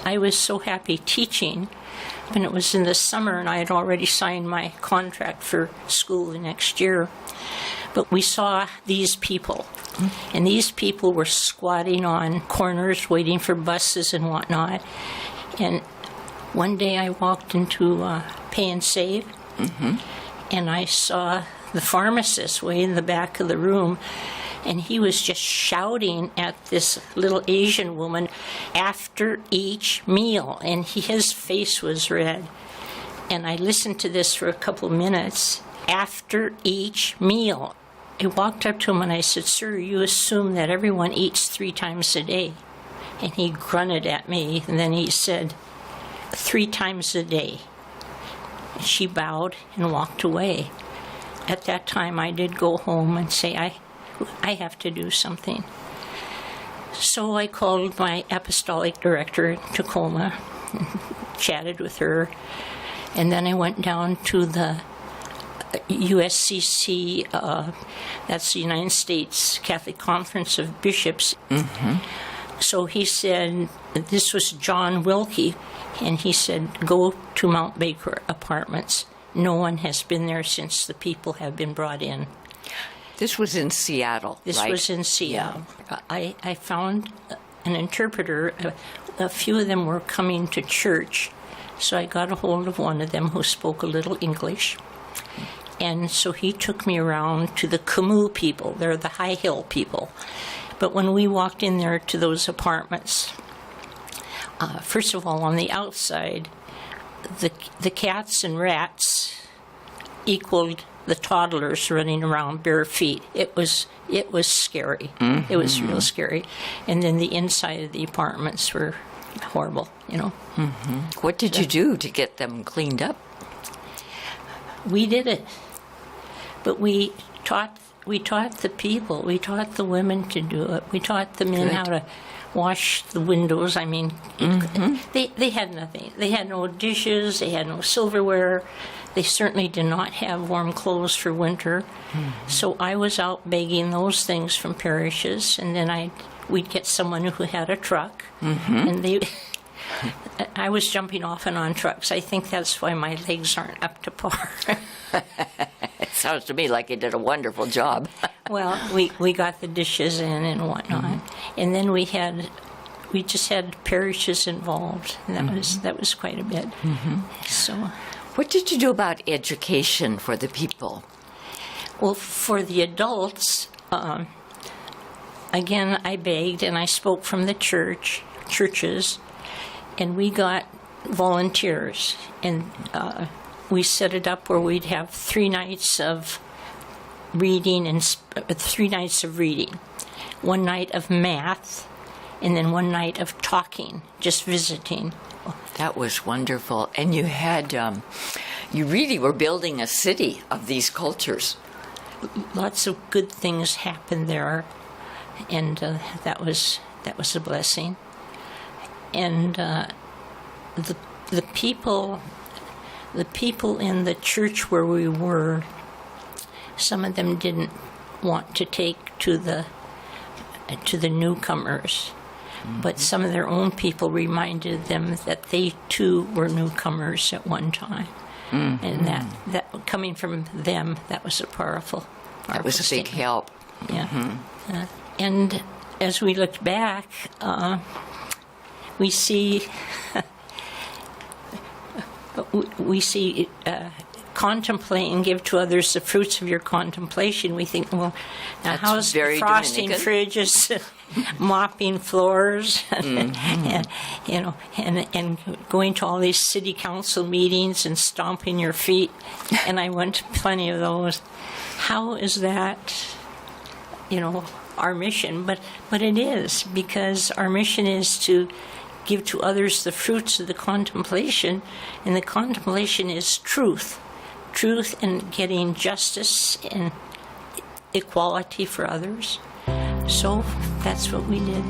I was so happy teaching, and it was in the summer, and I had already signed my contract for school the next year. But we saw these people, and these people were squatting on corners waiting for buses and whatnot. And one day I walked into Pay and Save, and I saw the pharmacist way in the back of the room, and he was just shouting at this little Asian woman after each meal, and his face was red. And I listened to this for a couple minutes. After each meal. I walked up to him and I said, "Sir, you assume that everyone eats 3 times a day." And he grunted at me, and then he said, 3 times a day. She bowed and walked away. At that time, I did go home and say, I have to do something. So I called my apostolic director in Tacoma, chatted with her, and then I went down to the USCC, that's the United States Catholic Conference of Bishops. So he said, this was John Wilkie, and he said, go to Mount Baker Apartments. No one has been there since the people have been brought in. This was in Seattle, This right? was in Seattle. Yeah. I found an interpreter. A few of them were coming to church, so I got a hold of one of them who spoke a little English. And so he took me around to the Camus people. They're the high hill people. But when we walked in there to those apartments, first of all, on the outside, the cats and rats equaled the toddlers running around bare feet. It was scary. It was real scary. And then the inside of the apartments were horrible, you know. What did you do to get them cleaned up? We did it. But we taught the people. We taught the women to do it. We taught the men how to wash the windows. I mean, they had nothing. They had no dishes. They had no silverware. They certainly did not have warm clothes for winter. So I was out begging those things from parishes, and then we'd get someone who had a truck, and I was jumping off and on trucks. I think that's why my legs aren't up to par. It sounds to me like you did a wonderful job. Well, we got the dishes in and whatnot, and then we just had parishes involved, and that was quite a bit. So, what did you do about education for the people? Well, for the adults, again, I begged and I spoke from the churches, and we got volunteers, and we set it up where we'd have 3 nights of reading and 3 nights of reading, 1 night of math, and then 1 night of talking, just visiting. That was wonderful. And you had, you really were building a city of these cultures. Lots of good things happened there, and that was a blessing. And the people in the church where we were, some of them didn't want to take to the newcomers, but some of their own people reminded them that they too were newcomers at one time, and that coming from them, that was a powerful That was a big statement. help. Yeah. And as we looked back, we see contemplate and give to others the fruits of your contemplation. We think, well, now That's how's very frosting Dominican. fridges, mopping floors, and going to all these city council meetings and stomping your feet? And I went to plenty of those. How is that, our mission? But it is, because our mission is to give to others the fruits of the contemplation, and the contemplation is truth and getting justice and equality for others. So that's what we did.